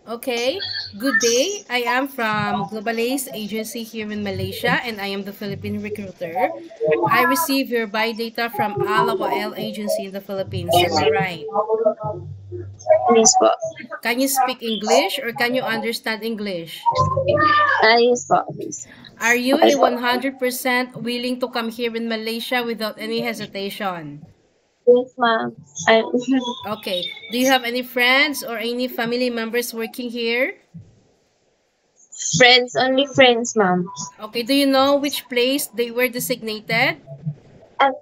Okay, good day. I am from Globalace Agency here in Malaysia and I am the Philippine recruiter. I received your buy data from Alawael Agency in the Philippines. Am I right? Yes po. Can you speak English or can you understand English? Yes po. Are you Okay a po. 100% willing to come here in Malaysia without any hesitation? Yes, ma'am. I Okay. Do you have any friends or any family members working here? friends, only friends, ma'am. Okay. Do you know which place they were designated? Uh,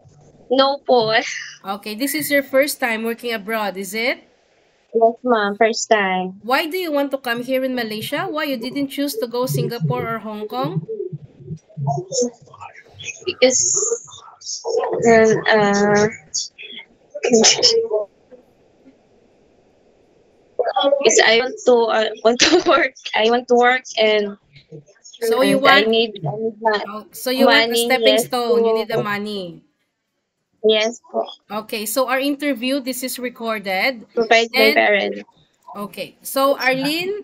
no po. Okay. This is your first time working abroad, is it? Yes, ma'am. First time. Why do you want to come here in Malaysia? Why you didn't choose to go Singapore or Hong Kong? Because uh, because I want to work. I want to work So you and I want need so you want a money. stepping Yes, stone. You need the to money. yes po. Okay. So our interview this is recorded Provide my and parents. okay. So Arlene,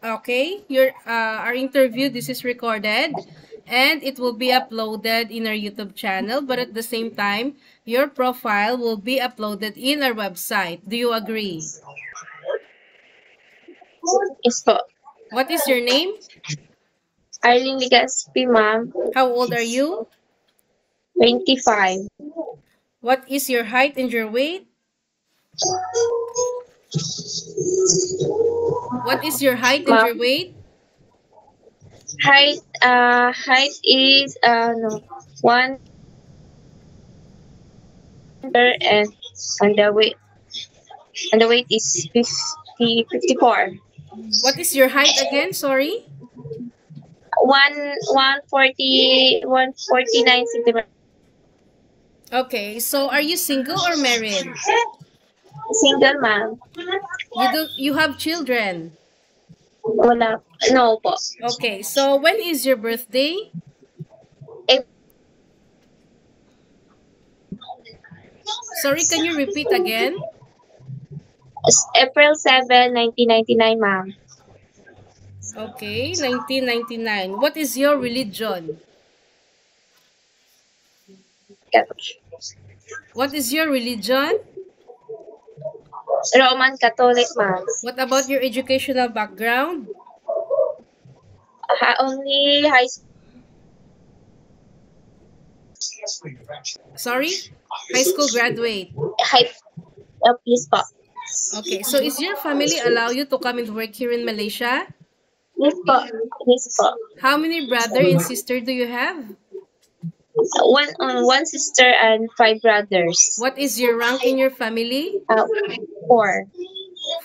okay, your our interview this is recorded and it will be uploaded in our YouTube channel, but at the same time, your profile will be uploaded in our website. Do you agree? Yes po. What is your name? Arlene Legaspi, ma'am. How old are you? 25. What is your height and your weight? What is your height and Ma'am, your weight? height is no, one meter and the weight is 54. What is your height again? Sorry. 149 centimeters. Okay, so are you single or married? Single, ma'am. You have children. Wala. No po. Okay, so when is your birthday? Ap- Sorry, can you repeat again? April 7, 1999, ma'am. Okay, 1999. What is your religion? What is your religion? Roman Catholic, ma'am. What about your educational background? Only high school. Sorry? High school graduate. High, please po. Okay, so is your family allow you to come and work here in Malaysia? Yes po. Yes po. How many brother and sister do you have? One sister and five brothers. What is your rank in your family? Uh, Four.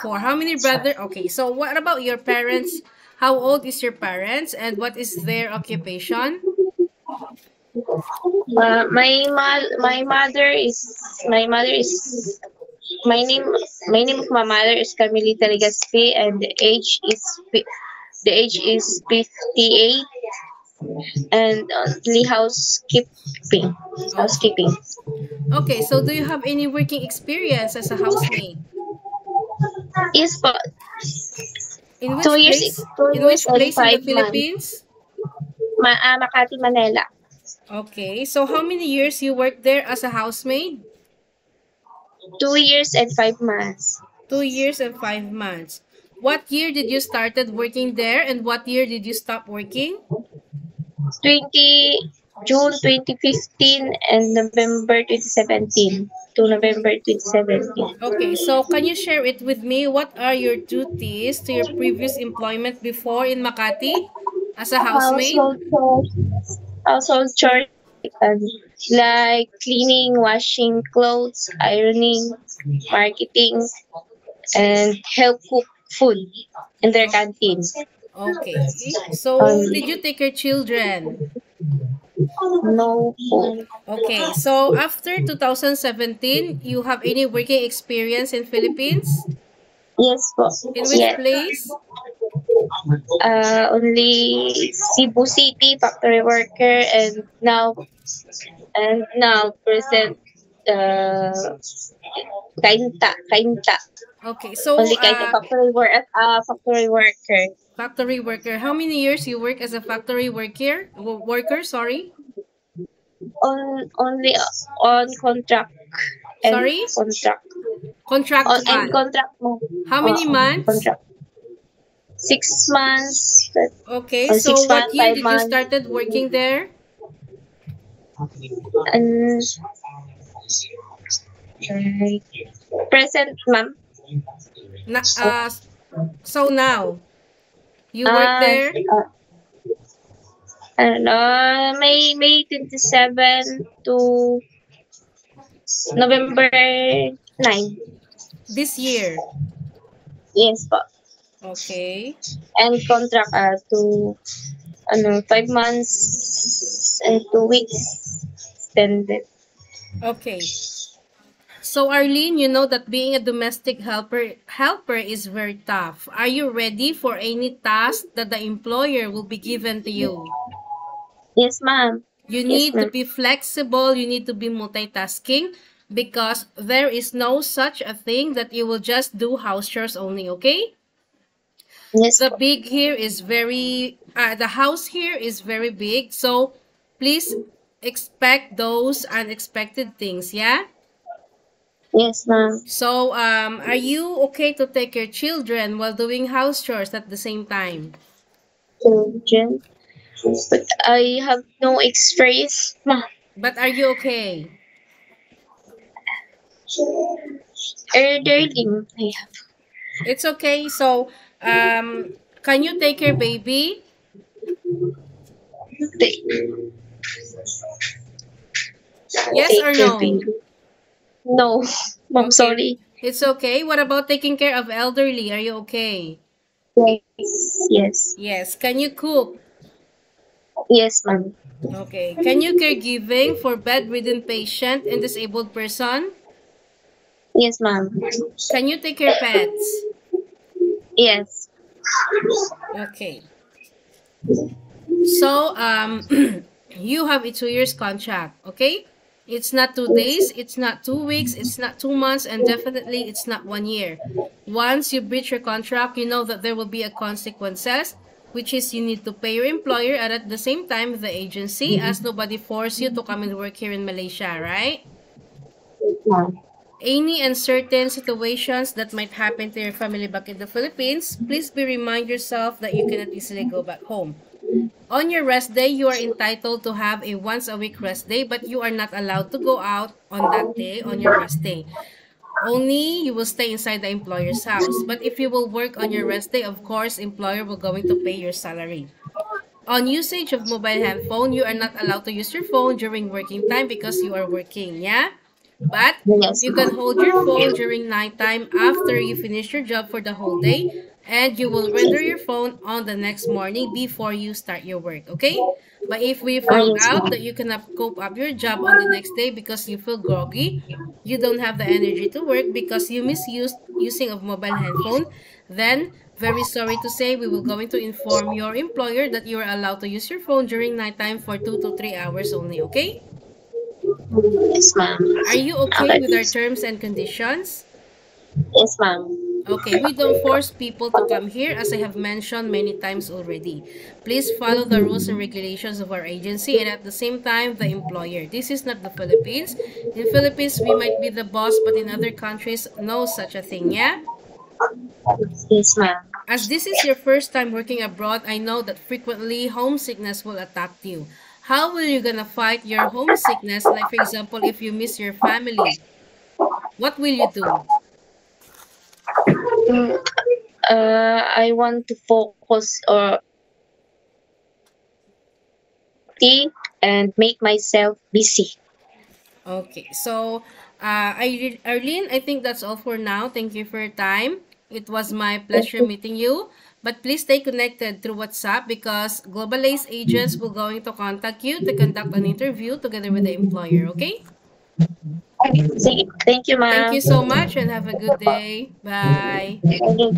Four. How many brother? Okay, so what about your parents? How old is your parents and what is their occupation? My name of my mother is Carmelita Legaspi and the age is 58 and only housekeeping. Okay, so do you have any working experience as a housemaid? Yes po. In two which years place? two In years which and place in the 5 months. Philippines? Makati, Manila. Okay, so how many years you worked there as a housemaid? 2 years and 5 months. 2 years and 5 months. What year did you started working there and what year did you stop working? June 2015 and November 2017 to November 2017. Okay, so can you share it with me? What are your duties to your previous employment before in Makati as a housemaid? Household chores, household chores um, like cleaning, washing clothes, ironing, marketing, and help cook food in their canteen. Okay, Um, so did you take your children? no food. Okay, so after 2017, you have any working experience in Philippines? Yes po. In which Yes. place? Only Cebu City factory worker and now present uh, kainta, kainta. Okay, so Only kainta factory worker. factory worker. How many years you work as a factory worker? Worker, sorry. Only on contract and Sorry? contract. Contract On and one. contract mo. How many months? Contract. 6 months. Okay, Or so six what months, year five did you months. started working there? And present, ma'am. Na, so now, you work Ah, there? ano, May 27 to November 9. This year. Yes po. Okay. And contract to 5 months and 2 weeks extended. Okay. So Arlene, you know that being a domestic helper is very tough. Are you ready for any task that the employer will be given to you? Yes, ma'am. You Yes, need to ma'am. be flexible, you need to be multitasking because there is no such a thing that you will just do house chores only, okay? Yes The po. big here is the house here is very big, so please expect those unexpected things, yeah? Yes, ma'am. So, are you okay to take your children while doing house chores at the same time? Children. But I have no experience, ma'am. But are you okay? Elderly. I have. It's okay. So, can you take your baby? Take, Yes take or your no? baby. No, ma'am, Okay. sorry. It's okay. What about taking care of elderly? Are you okay? Yes, yes. Yes. Can you cook? Yes, ma'am. Okay. Can you caregiving for bedridden patient and disabled person? Yes, ma'am. Can you take care pets? Yes. Okay. So, you have a 2 years contract, okay? It's not 2 days, it's not 2 weeks, it's not 2 months, and definitely it's not 1 year. Once you breach your contract, you know that there will be a consequences, which is you need to pay your employer and at the same time the agency, as nobody forced you to come and work here in Malaysia, right? Ma'am. Any uncertain situations that might happen to your family back in the Philippines, please be remind yourself that you cannot easily go back home. On your rest day, you are entitled to have a once a week rest day, but you are not allowed to go out on that day, on your rest day. Only you will stay inside the employer's house. But if you will work on your rest day, of course, employer will going to pay your salary. On usage of mobile handphone, you are not allowed to use your phone during working time because you are working, yeah? But Yes, you can hold your ma'am. phone during nighttime after you finish your job for the whole day, and you will render your phone on the next morning before you start your work, okay? But if we found Yes, out ma'am. that you cannot cope up your job on the next day because you feel groggy, you don't have the energy to work because you misused using of mobile handphone, then very sorry to say we will going to inform your employer that you are allowed to use your phone during nighttime for 2 to 3 hours only, okay? Yes, ma'am. Are you okay Okay. with our terms and conditions? Yes, ma'am. Okay, we don't force people to come here as I have mentioned many times already. Please follow the rules and regulations of our agency and at the same time the employer. This is not the Philippines. In Philippines, we might be the boss, but in other countries, no such a thing, yeah? Yes, ma'am. As this is your first time working abroad, I know that frequently homesickness will attack you. How will you gonna fight your homesickness? Like for example, if you miss your family, what will you do? Mm, I want to focus or tea and make myself busy. Okay, so Arlene, I think that's all for now. Thank you for your time. It was my Thank pleasure you. meeting you. But please stay connected through WhatsApp because Global Ace agents will going to contact you to conduct an interview together with the employer. Okay? Thank you, Thank ma'am. you so much and have a good day. Bye. Thank you.